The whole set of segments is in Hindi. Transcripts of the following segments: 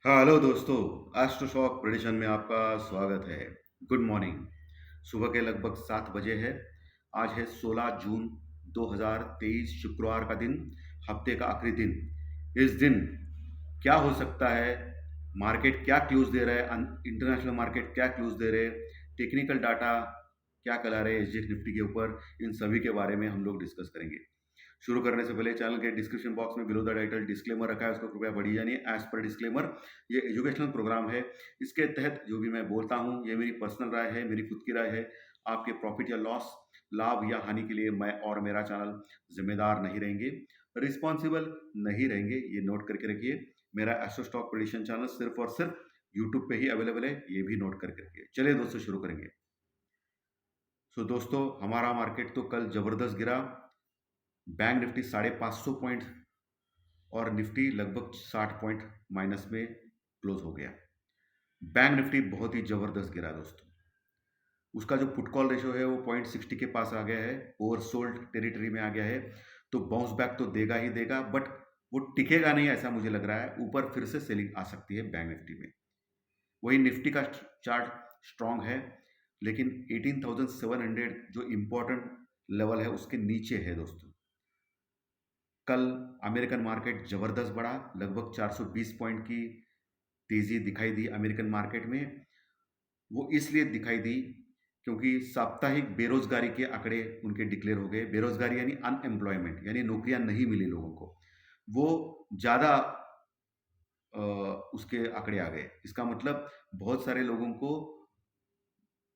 हाँ, हेलो दोस्तों। एस्ट्रोशॉक प्रेडिक्शन में आपका स्वागत है। Good morning. सुबह के लगभग 7 बजे है। आज है 16 जून 2023, शुक्रवार का दिन, हफ्ते का आखिरी दिन। इस दिन क्या हो सकता है, मार्केट क्या क्लूज दे रहा है, इंटरनेशनल मार्केट क्या क्लूज दे रहे हैं, टेक्निकल डाटा क्या कह रहे हैं एसजीएक्स निफ्टी के ऊपर, इन सभी के बारे में हम लोग डिस्कस करेंगे। शुरू करने से पहले चैनल के डिस्क्रिप्शन बॉक्स में बिलो द टाइटल डिस्क्लेमर रखा है, उसको कृपया पढ़िए। यानी एज पर डिस्क्लेमर, ये एजुकेशनल प्रोग्राम है। इसके तहत जो भी मैं बोलता हूँ ये मेरी पर्सनल राय है, मेरी खुद की राय है। आपके प्रॉफिट या लॉस, लाभ या हानि के लिए मैं और मेरा चैनल जिम्मेदार नहीं रहेंगे, रिस्पॉन्सिबल नहीं रहेंगे, ये नोट करके रखिए। मेरा एस्ट्रो स्टॉक प्रेडिक्शन चैनल सिर्फ और सिर्फ यूट्यूब पे ही अवेलेबल है, ये भी नोट करके रखिए। चलिए दोस्तों, शुरू करेंगे। दोस्तों, हमारा मार्केट तो कल जबरदस्त गिरा। बैंक निफ्टी 550 पॉइंट और निफ्टी लगभग 60 पॉइंट माइनस में क्लोज हो गया। बैंक निफ्टी बहुत ही जबरदस्त गिरा दोस्तों। उसका जो पुट कॉल रेशो है वो 0.60 के पास आ गया है, ओवरसोल्ड टेरिटरी में आ गया है। तो बाउंस बैक तो देगा ही देगा, बट वो टिकेगा नहीं ऐसा मुझे लग रहा है। ऊपर फिर से सेलिंग आ सकती है बैंक निफ्टी में। वही निफ्टी का चार्ट स्ट्रांग है, लेकिन 18,700 जो इम्पोर्टेंट लेवल है उसके नीचे है दोस्तों। कल अमेरिकन मार्केट जबरदस्त बढ़ा, लगभग 420 पॉइंट की तेजी दिखाई दी अमेरिकन मार्केट में। वो इसलिए दिखाई दी क्योंकि साप्ताहिक बेरोजगारी के आंकड़े उनके डिक्लेयर हो गए। बेरोजगारी यानी अनएम्प्लॉयमेंट, यानी नौकरियां नहीं मिली लोगों को, वो ज़्यादा उसके आंकड़े आ गए। इसका मतलब बहुत सारे लोगों को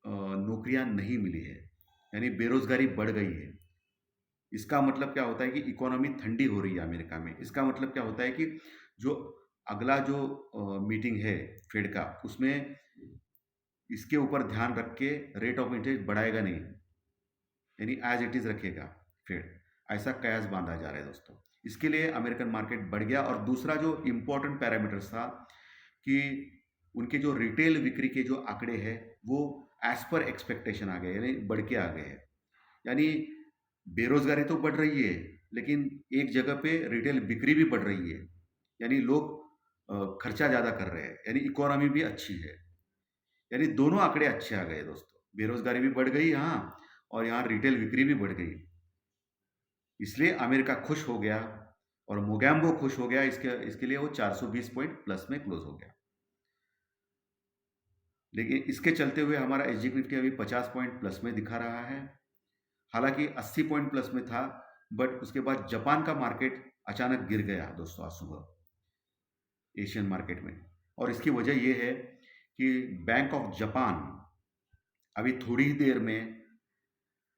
नौकरियां नहीं मिली है, यानी बेरोजगारी बढ़ गई है। इसका मतलब क्या होता है कि इकोनॉमी ठंडी हो रही है अमेरिका में। इसका मतलब क्या होता है कि जो अगला जो मीटिंग है फेड का, उसमें इसके ऊपर ध्यान रख के रेट ऑफ इंटरेस्ट बढ़ाएगा नहीं, यानी एज इट इज रखेगा फेड। ऐसा कयास बांधा जा रहा है दोस्तों। इसके लिए अमेरिकन मार्केट बढ़ गया। और दूसरा जो इम्पोर्टेंट पैरामीटर्स था कि उनके जो रिटेल बिक्री के जो आंकड़े हैं वो एज पर एक्सपेक्टेशन आ गए, यानी बढ़ के आ गए हैं। यानी बेरोजगारी तो बढ़ रही है, लेकिन एक जगह पे रिटेल बिक्री भी बढ़ रही है, यानी लोग खर्चा ज़्यादा कर रहे हैं, यानी इकोनॉमी भी अच्छी है। यानी दोनों आंकड़े अच्छे आ गए दोस्तों। बेरोजगारी भी बढ़ गई यहाँ, और यहाँ रिटेल बिक्री भी बढ़ गई। इसलिए अमेरिका खुश हो गया और मोगैम्बो खुश हो गया। इसके लिए वो 420 पॉइंट प्लस में क्लोज हो गया। लेकिन इसके चलते हुए हमारा एसजी निफ्टी अभी 50 पॉइंट प्लस में दिखा रहा है। हालांकि 80 पॉइंट प्लस में था, बट उसके बाद जापान का मार्केट अचानक गिर गया दोस्तों आज सुबह एशियन मार्केट में। और इसकी वजह यह है कि बैंक ऑफ जापान अभी थोड़ी ही देर में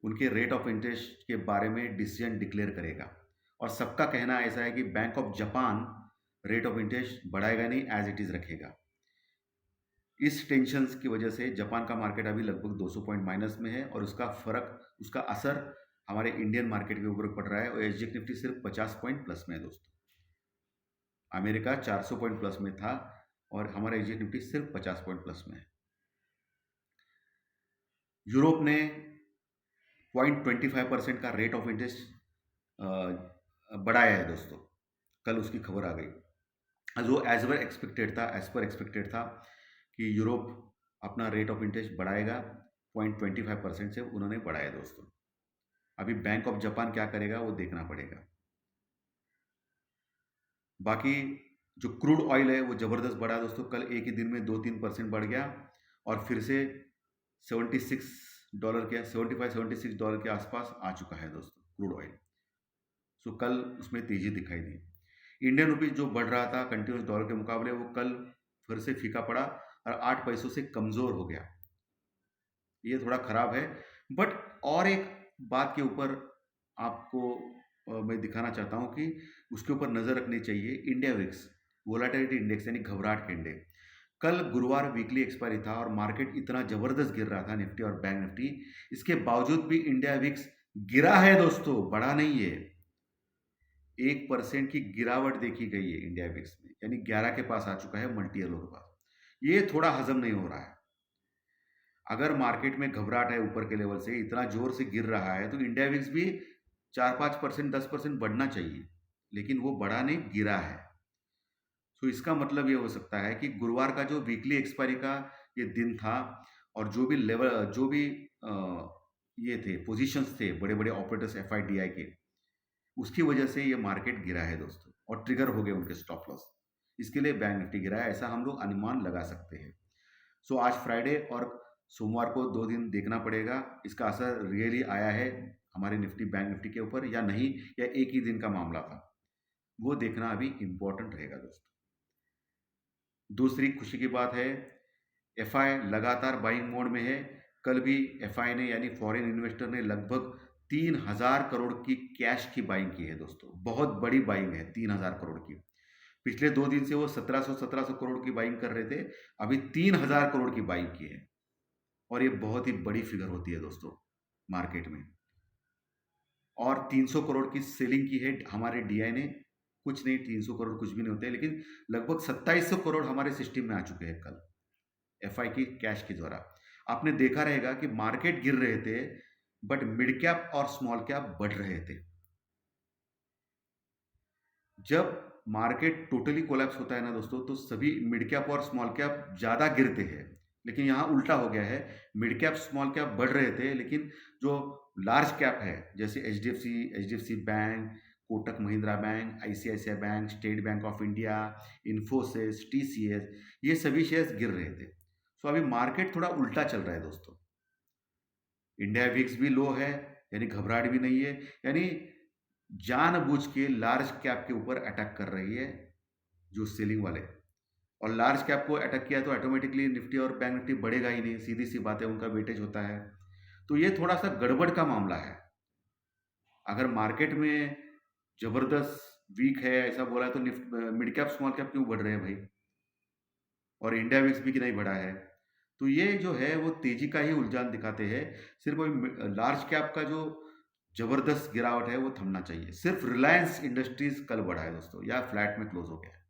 उनके रेट ऑफ इंटरेस्ट के बारे में डिसीजन डिक्लेयर करेगा। और सबका कहना ऐसा है कि bank of Japan rate of interest बढ़ाएगा नहीं, एज इट इज रखेगा। इस टेंशन की वजह से जापान का मार्केट अभी लगभग 200 पॉइंट माइनस में है, और उसका फर्क, उसका असर हमारे इंडियन मार्केट के ऊपर पड़ रहा है। और एसजी निफ्टी सिर्फ 50 पॉइंट प्लस में है दोस्तों। अमेरिका 400 पॉइंट प्लस में था और हमारा एसजी निफ्टी सिर्फ 50 पॉइंट प्लस में है। यूरोप ने 0.25% का रेट ऑफ इंटरेस्ट बढ़ाया है दोस्तों। कल उसकी खबर आ गई जो एज पर एक्सपेक्टेड था कि यूरोप अपना रेट ऑफ इंटरेस्ट बढ़ाएगा। 0.25% से उन्होंने बढ़ाया दोस्तों। अभी बैंक ऑफ जापान क्या करेगा वो देखना पड़ेगा। बाकी जो क्रूड ऑयल है वो ज़बरदस्त बढ़ा दोस्तों। कल एक ही दिन में 2-3% बढ़ गया और फिर से $76 के, $75-76 के आसपास आ चुका है दोस्तों क्रूड ऑयल। सो कल उसमें तेज़ी दिखाई दी। इंडियन रुपीज़ जो बढ़ रहा था कंटिन्यूस डॉलर के मुकाबले, वो कल फिर से फीका पड़ा और 8 पैसों से कमज़ोर हो गया। ये थोड़ा ख़राब है। बट और एक बात के ऊपर आपको मैं दिखाना चाहता हूँ कि उसके ऊपर नज़र रखनी चाहिए। इंडिया विक्स वोलाटिलिटी इंडेक्स, यानी घबराहट के इंडेक्स, कल गुरुवार वीकली एक्सपायरी था और मार्केट इतना ज़बरदस्त गिर रहा था निफ्टी और बैंक निफ्टी। इसके बावजूद भी इंडिया विक्स गिरा है दोस्तों, बढ़ा नहीं है। 1% की गिरावट देखी गई है इंडिया विक्स में, यानी 11 के पास आ चुका है मल्टी लो के पास। ये थोड़ा हजम नहीं हो रहा है। अगर मार्केट में घबराहट है ऊपर के लेवल से, इतना जोर से गिर रहा है, तो इंडिया विक्स भी 4-5%, 10% बढ़ना चाहिए, लेकिन वो बढ़ा नहीं, गिरा है। सो इसका मतलब ये हो सकता है कि गुरुवार का जो वीकली एक्सपायरी का ये दिन था और जो भी लेवल जो भी अ, ये थे पोजीशंस थे बड़े बड़े ऑपरेटर्स एफआईडीआई के, उसकी वजह से ये मार्केट गिरा है दोस्तों, और ट्रिगर हो गए उनके स्टॉप लॉस। इसके लिए बैंक निफ्टी गिरा है, ऐसा हम लोग अनुमान लगा सकते हैं। सो आज फ्राइडे और सोमवार को 2 दिन देखना पड़ेगा, इसका असर रियली आया है हमारे निफ्टी बैंक निफ्टी के ऊपर या नहीं, या एक ही दिन का मामला था, वो देखना अभी इम्पोर्टेंट रहेगा दोस्तों। दूसरी खुशी की बात है, एफआई लगातार बाइंग मोड में है। कल भी एफआई ने यानी फॉरेन इन्वेस्टर ने लगभग 3,000 करोड़ की कैश की बाइंग की है दोस्तों, बहुत बड़ी बाइंग है 3,000 करोड़ की। पिछले 2 दिन से वो 1700 करोड़ की बाइंग कर रहे थे, अभी 3,000 करोड़ की बाइंग की है, और ये बहुत ही बड़ी फिगर होती है दोस्तों मार्केट में। और 300 करोड़ की सेलिंग की है हमारे डीआई ने, कुछ नहीं 300 करोड़ कुछ भी नहीं होते, लेकिन लगभग 2700 करोड़ हमारे सिस्टम में आ चुके हैं कल एफआई की कैश के द्वारा। आपने देखा रहेगा कि मार्केट गिर रहे थे, बट मिड कैप और स्मॉल कैप बढ़ रहे थे। जब मार्केट टोटली कोलैप्स होता है ना दोस्तों, तो सभी मिड कैप और स्मॉल कैप ज़्यादा गिरते हैं, लेकिन यहाँ उल्टा हो गया है, मिड कैप स्मॉल कैप बढ़ रहे थे, लेकिन जो लार्ज कैप है जैसे H D F C bank, Kotak Mahindra bank, ICICI bank, State Bank of India, Infosys, TCS, ये सभी शेयर्स गिर रहे थे। सो अभी मार्केट थोड़ा उल्टा चल रहा है दोस्तों। इंडिया विक्स भी लो है, यानी घबराहट भी नहीं है, यानी जानबूझ के लार्ज कैप के ऊपर अटैक कर रही है जो सेलिंग वाले, और लार्ज कैप को अटैक किया तो ऑटोमेटिकली निफ्टी और बैंक निफ्टी बढ़ेगा ही नहीं, सीधी सी बात है, उनका वेटेज होता है। तो ये थोड़ा सा गड़बड़ का मामला है। अगर मार्केट में जबरदस्त वीक है ऐसा बोला है, तो मिड कैप स्मॉल कैप क्यों बढ़ रहे हैं भाई, और इंडिया विक्स भी कि नहीं बढ़ा है। तो ये जो है वो तेजी का ही उलझान दिखाते हैं। सिर्फ वही लार्ज कैप का जो जबरदस्त गिरावट है वो थमना चाहिए। सिर्फ रिलायंस इंडस्ट्रीज कल बढ़ा है दोस्तों, या फ्लैट में क्लोज हो गया है,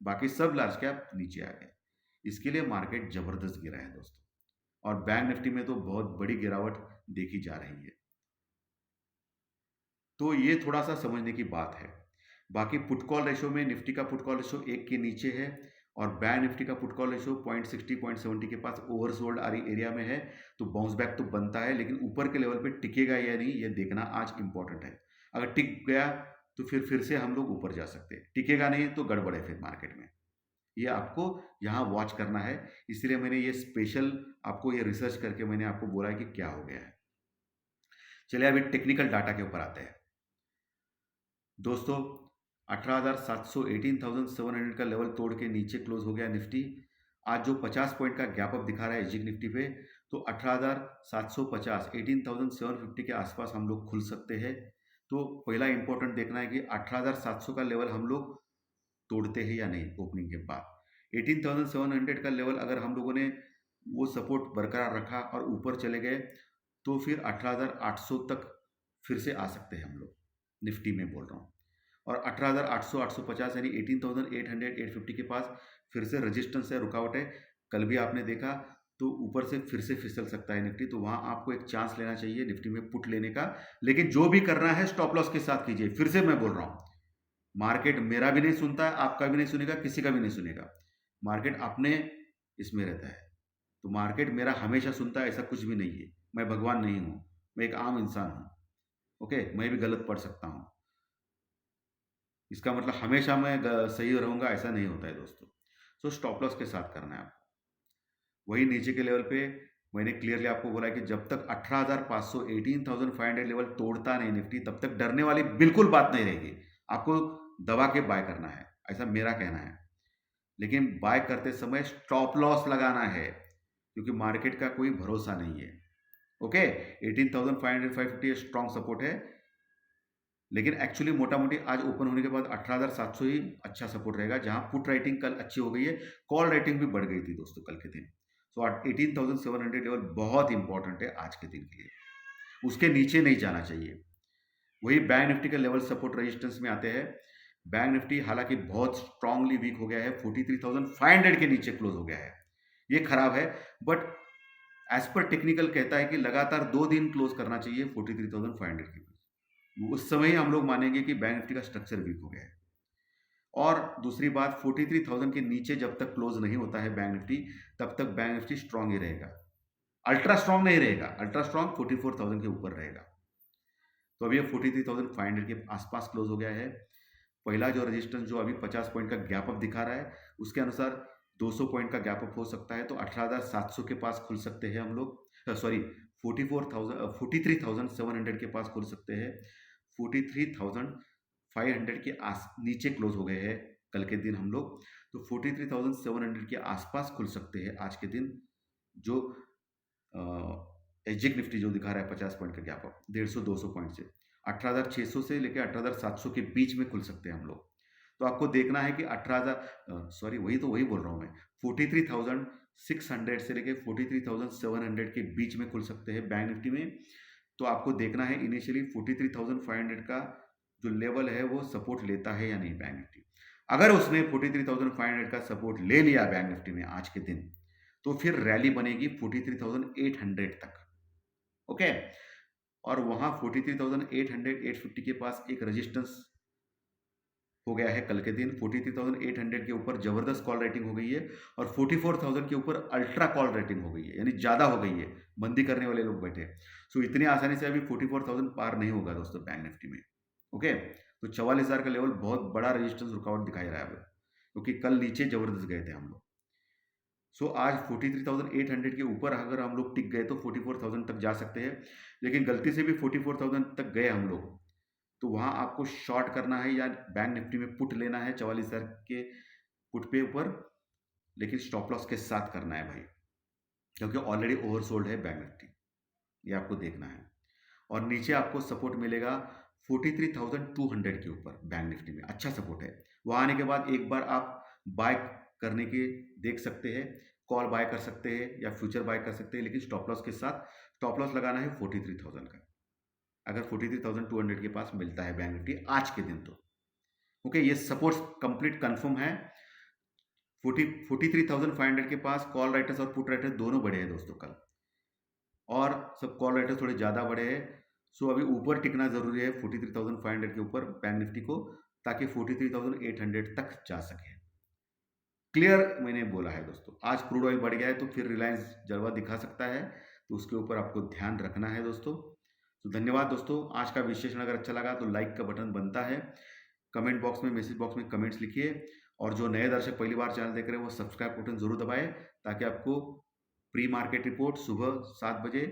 बाकी सब लार्ज कैप नीचे आ गए। इसके लिए मार्केट जबरदस्त गिरा है दोस्तों, और बैंक निफ्टी में तो बहुत बड़ी गिरावट देखी जा रही है। तो ये थोड़ा सा समझने की बात है। बाकी पुट कॉल रेशो में निफ्टी का पुट कॉल रेशो 1 के नीचे है, और बैंक निफ्टी का पुट कॉल रेशो 0.60 0.70 के पास ओवरसोल्ड एरिया में है। तो बाउंस बैक तो बनता है, लेकिन ऊपर के लेवल पे टिकेगा या नहीं ये देखना आज इंपॉर्टेंट है। अगर टिक गया तो फिर से हम लोग ऊपर जा सकते हैं, टिकेगा नहीं तो गड़बड़ है फिर मार्केट में। ये आपको यहाँ वॉच करना है, इसलिए मैंने ये स्पेशल आपको ये रिसर्च करके मैंने आपको बोला है कि क्या हो गया है। चलिए अभी टेक्निकल डाटा के ऊपर आते हैं दोस्तों। 18,700 18,700 का लेवल तोड़ के नीचे क्लोज हो गया निफ्टी। आज जो 50 पॉइंट का गैप अप दिखा रहा है एजिक निफ्टी पे, तो 18,750 18,750 के आसपास हम लोग खुल सकते हैं। तो पहला इंपॉर्टेंट देखना है कि 18,700 का लेवल हम लोग तोड़ते हैं या नहीं ओपनिंग के बाद। 18,700 का लेवल अगर हम लोगों ने वो सपोर्ट बरकरार रखा और ऊपर चले गए, तो फिर 18,800 तक फिर से आ सकते हैं हम लोग, निफ्टी में बोल रहा हूँ। और 18,800 850 यानी 18,800 850 के पास फिर से रेजिस्टेंस है, रुकावट है। कल भी आपने देखा, तो ऊपर से फिर से फिसल सकता है निफ्टी, तो वहाँ आपको एक चांस लेना चाहिए निफ्टी में पुट लेने का। लेकिन जो भी करना है स्टॉप लॉस के साथ कीजिए। फिर से मैं बोल रहा हूँ, मार्केट मेरा भी नहीं सुनता, आपका भी नहीं सुनेगा, किसी का भी नहीं सुनेगा। मार्केट अपने इसमें रहता है, तो मार्केट मेरा हमेशा सुनता है ऐसा कुछ भी नहीं है। मैं भगवान नहीं हूँ, मैं एक आम इंसान हूँ। ओके, मैं भी गलत पढ़ सकता हूँ, इसका मतलब हमेशा मैं सही रहूँगा ऐसा नहीं होता है दोस्तों। सो स्टॉप लॉस के साथ करना है आपको। वही नीचे के लेवल पे मैंने क्लियरली आपको बोला कि जब तक 18,500 18,500 लेवल तोड़ता नहीं निफ्टी, तब तक डरने वाली बिल्कुल बात नहीं रहेगी। आपको दबा के बाय करना है, ऐसा मेरा कहना है। लेकिन बाय करते समय स्टॉप लॉस लगाना है, क्योंकि मार्केट का कोई भरोसा नहीं है। ओके, 18,500 550 स्ट्रॉन्ग सपोर्ट है, लेकिन एक्चुअली मोटा मोटी आज ओपन होने के बाद 18,700 ही अच्छा सपोर्ट रहेगा, जहां पुट राइटिंग कल अच्छी हो गई है, कॉल राइटिंग भी बढ़ गई थी दोस्तों कल के दिन। सो 18,700 लेवल बहुत इंपॉर्टेंट है आज के दिन के लिए, उसके नीचे नहीं जाना चाहिए। वही बैंक निफ्टी के लेवल सपोर्ट रेजिस्टेंस में आते हैं। बैंक निफ्टी हालांकि बहुत स्ट्रांगली वीक हो गया है, 43,500 के नीचे क्लोज हो गया है, ये खराब है। बट एज पर टेक्निकल कहता है कि लगातार 2 दिन क्लोज करना चाहिए 43,500 के बीच, उस समय ही हम लोग मानेंगे कि बैंक निफ्टी का स्ट्रक्चर वीक हो गया है। और दूसरी बात 43,000 के नीचे जब तक क्लोज नहीं होता है बैंक निफ्टी, तब तक बैंक निफ्टी स्ट्रांग ही रहेगा, अल्ट्रा स्ट्रांग नहीं रहेगा। अल्ट्रा स्ट्रांग 44,000 के ऊपर रहेगा। तो अभी ये 43,500 के आसपास क्लोज हो गया है। पहला जो रेजिस्टेंस जो अभी 50 पॉइंट का गैप अप दिखा रहा है, उसके अनुसार 200 पॉइंट का गैप अप हो सकता है, तो 18,700 के पास खुल सकते हैं हम लोग, सॉरी 43,700 के पास खुल सकते हैं। 43,500 के आस नीचे क्लोज हो गए हैं कल के दिन हम लोग, तो 43,700 के आसपास खुल सकते हैं आज के दिन। जो एग्जिट निफ्टी जो दिखा रहा है 50 पॉइंट का गैप अप 150-200 पॉइंट से 18,600 से लेकर 18,700 के बीच में खुल सकते हैं हम लोग। तो आपको देखना है कि 18,000 सॉरी वही बोल रहा हूँ मैं, 43,600 से लेकर 43,700 के बीच में खुल सकते हैं बैंक निफ्टी में। तो आपको देखना है इनिशियली 43,500 का जो लेवल है वो सपोर्ट लेता है या नहीं बैंक निफ्टी। अगर उसने 43,500 का सपोर्ट ले लिया बैंक निफ्टी में आज के दिन, तो फिर रैली बनेगी 43,800 तक। ओके, और वहां 43,800-850 के पास एक रेजिस्टेंस हो गया है कल के दिन। 43,800 के ऊपर जबरदस्त कॉल रेटिंग हो गई है, और 44,000 के ऊपर अल्ट्रा कॉल रेटिंग हो गई है, यानी ज्यादा हो गई है, मंदी करने वाले लोग बैठे। सो इतनी आसानी से अभी 44,000 पार नहीं होगा दोस्तों बैंक निफ्टी में। ओके, तो 44,000 का लेवल बहुत बड़ा रेजिस्टेंस रुकावट दिखाई रहा है अब, क्योंकि कल नीचे जबरदस्त गए थे हम लोग। सो आज 43,800 के ऊपर अगर हम लोग टिक गए तो 44,000 तक जा सकते हैं, लेकिन गलती से भी 44,000 तक गए हम लोग, तो वहाँ आपको शॉर्ट करना है या बैंक निफ्टी में पुट लेना है 44,000 के पुट पे ऊपर, लेकिन स्टॉप लॉस के साथ करना है भाई, क्योंकि ऑलरेडी ओवरसोल्ड है बैंक निफ्टी, ये आपको देखना है। और नीचे आपको सपोर्ट मिलेगा 43,200 के ऊपर बैंक निफ्टी में, अच्छा सपोर्ट है। वहाँ आने के बाद एक बार आप बाय करने के देख सकते हैं, कॉल बाय कर सकते हैं या फ्यूचर बाय कर सकते हैं, लेकिन स्टॉप लॉस के साथ। स्टॉप लॉस लगाना है 43,000 का, अगर 43,200 के पास मिलता है बैंक निफ्टी आज के दिन तो। ओके, ये सपोर्ट कंप्लीट कंफर्म है। 43,500 के पास कॉल राइटर्स और पुट राइटर्स दोनों बढ़े हैं दोस्तों कल, और सब कॉल राइटर्स थोड़े ज़्यादा बढ़े हैं। सो अभी ऊपर टिकना ज़रूरी है 43,500 के ऊपर बैंक निफ्टी को, ताकि 43,800 तक जा सके। क्लियर मैंने बोला है दोस्तों। आज क्रूड ऑयल बढ़ गया है तो फिर रिलायंस जलवा दिखा सकता है, तो उसके ऊपर आपको ध्यान रखना है दोस्तों। तो धन्यवाद दोस्तों, आज का विश्लेषण अगर अच्छा लगा तो लाइक का बटन बनता है, कमेंट बॉक्स में, मैसेज बॉक्स में कमेंट्स लिखिए, और जो नए दर्शक पहली बार चैनल देख रहे हैं वो सब्सक्राइब बटन जरूर दबाएं, ताकि आपको प्री मार्केट रिपोर्ट सुबह 7 बजे,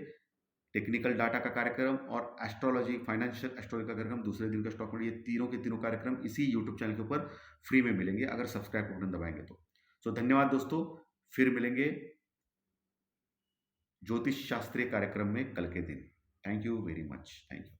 टेक्निकल डाटा का कार्यक्रम और एस्ट्रोलॉजी, फाइनेंशियल एस्ट्रोलॉजी का कार्यक्रम दूसरे दिन का स्टॉक मार्केट, ये तीनों के तीनों कार्यक्रम इसी यूट्यूब चैनल के ऊपर फ्री में मिलेंगे अगर सब्सक्राइब बटन दबाएंगे तो। सो धन्यवाद दोस्तों, फिर मिलेंगे ज्योतिष शास्त्रीय कार्यक्रम में कल के दिन। Thank you very much, thank you.